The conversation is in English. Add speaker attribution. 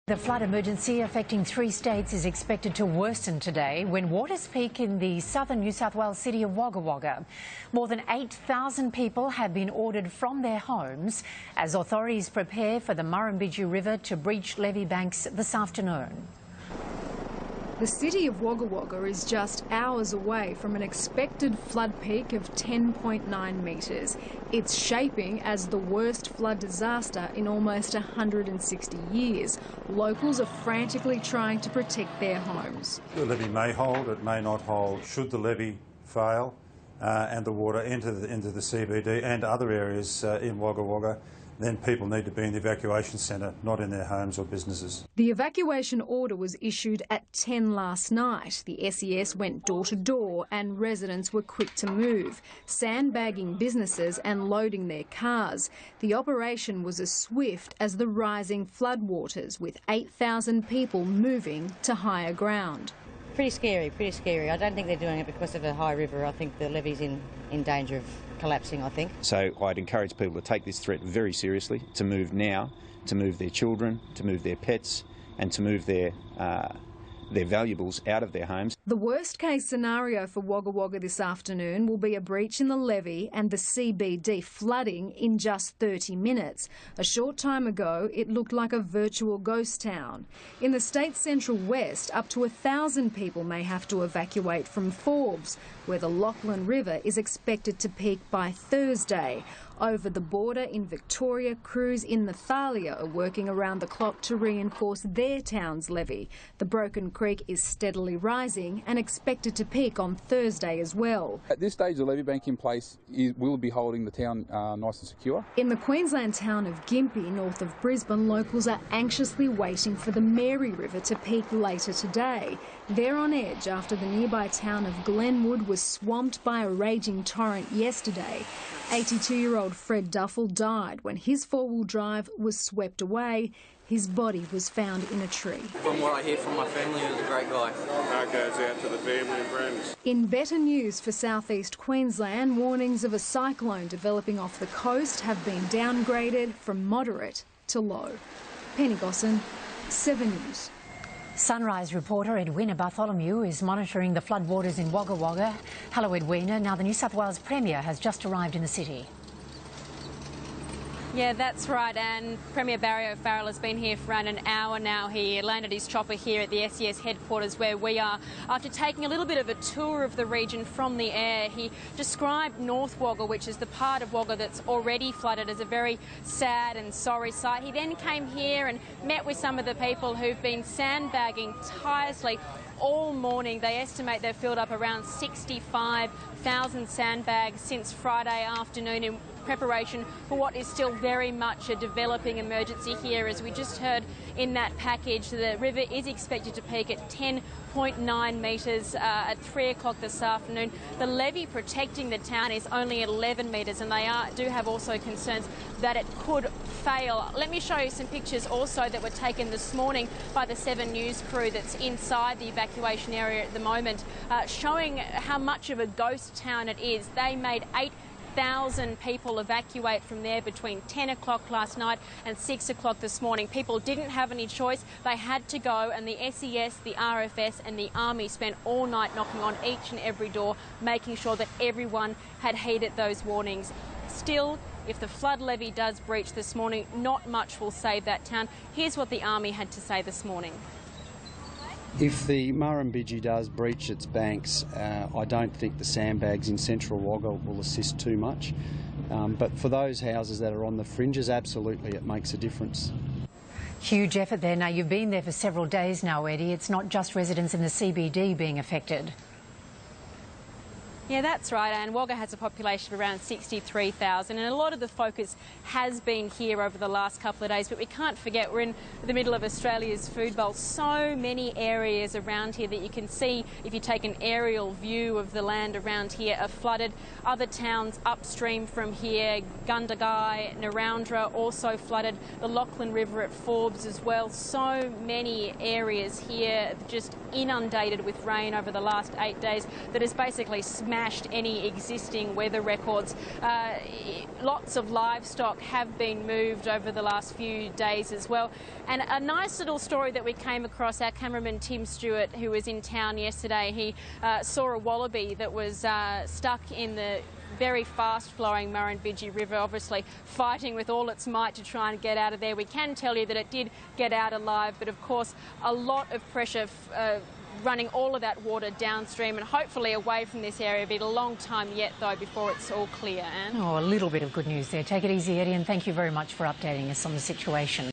Speaker 1: The flood emergency affecting 3 states is expected to worsen today when waters peak in the southern New South Wales city of Wagga Wagga. More than 8,000 people have been ordered from their homes as authorities prepare for the Murrumbidgee River to breach levee banks this afternoon.
Speaker 2: The city of Wagga Wagga is just hours away from an expected flood peak of 10.9 metres. It's shaping as the worst flood disaster in almost 160 years. Locals are frantically trying to protect their homes.
Speaker 3: The levee may hold, it may not hold. Should the levee fail and the water enter into the CBD and other areas in Wagga Wagga, then people need to be in the evacuation centre, not in their homes or businesses.
Speaker 2: The evacuation order was issued at 10 last night. The SES went door to door and residents were quick to move, sandbagging businesses and loading their cars. The operation was as swift as the rising floodwaters, with 8,000 people moving to higher ground.
Speaker 4: Pretty scary. I don't think they're doing it because of a high river. I think the levee's in danger of collapsing, I think.
Speaker 5: So I'd encourage people to take this threat very seriously, to move now, to move their children, to move their pets and to move their valuables out of their homes.
Speaker 2: The worst case scenario for Wagga Wagga this afternoon will be a breach in the levee and the CBD flooding in just 30 minutes. A short time ago, it looked like a virtual ghost town. In the state's central west, up to 1,000 people may have to evacuate from Forbes, where the Lachlan River is expected to peak by Thursday. Over the border in Victoria, crews in Nathalia are working around the clock to reinforce their town's levee. The Broken Creek is steadily rising and expected to peak on Thursday as well.
Speaker 6: At this stage, the levee bank in place will be holding the town nice and secure.
Speaker 2: In the Queensland town of Gympie, north of Brisbane, locals are anxiously waiting for the Mary River to peak later today. They're on edge after the nearby town of Glenwood was swamped by a raging torrent yesterday. 82-year-old Fred Duffel died when his four-wheel drive was swept away. His body was found in a tree.
Speaker 7: From what I hear from my family, he was a great guy.
Speaker 8: That goes out to the family and friends.
Speaker 2: In better news for southeast Queensland, warnings of a cyclone developing off the coast have been downgraded from moderate to low. Penny GHOSN, 7 News.
Speaker 1: Sunrise reporter EDWINA Bartholomew is monitoring the floodwaters in Wagga Wagga. Hello, EDWINA. Now, the New South Wales Premier has just arrived in the city.
Speaker 9: Yeah, that's right, and Premier Barry O'Farrell has been here for around an hour now. He landed his chopper here at the SES headquarters where we are. After taking a little bit of a tour of the region from the air, he described North Wagga, which is the part of Wagga that's already flooded, as a very sad and sorry sight. He then came here and met with some of the people who've been sandbagging tirelessly all morning. They estimate they've filled up around 65,000 sandbags since Friday afternoon in preparation for what is still very much a developing emergency here. As we just heard in that package, the river is expected to peak at 10.9 metres at 3 o'clock this afternoon. The levee protecting the town is only 11 metres, and they do have also concerns that it could fail. Let me show you some pictures also that were taken this morning by the 7 News crew that's inside the evacuation area at the moment, showing how much of a ghost town it is. They made 8,000 people evacuate from there between 10 o'clock last night and 6 o'clock this morning. People didn't have any choice. They had to go, and the SES, the RFS and the Army spent all night knocking on each and every door, making sure that everyone had heeded those warnings. Still, if the flood levee does breach this morning, not much will save that town. Here's what the Army had to say this morning.
Speaker 10: If the Murrumbidgee does breach its banks, I don't think the sandbags in central Wagga will assist too much. But for those houses that are on the fringes, absolutely it makes a difference.
Speaker 1: Huge effort there. Now, you've been there for several days now, Eddie. It's not just residents in the CBD being affected.
Speaker 9: Yeah, that's right, and Wagga has a population of around 63,000, and a lot of the focus has been here over the last couple of days, but we can't forget we're in the middle of Australia's food bowl. So many areas around here that you can see, if you take an aerial view of the land around here, are flooded. Other towns upstream from here, Gundagai, Narrandera, also flooded. The Lachlan River at Forbes as well. So many areas here just inundated with rain over the last 8 days that has basically smashed smashed any existing weather records. Lots of livestock have been moved over the last few days as well. And a nice little story that we came across, our cameraman Tim Stewart, who was in town yesterday, he saw a wallaby that was stuck in the very fast-flowing Murrumbidgee River, obviously fighting with all its might to try and get out of there. We can tell you that it did get out alive, but of course a lot of pressure running all of that water downstream and hopefully away from this area. It'll be a long time yet, though, before it's all clear, Anne.
Speaker 1: Oh, a little bit of good news there. Take it easy, Eddie, and thank you very much for updating us on the situation.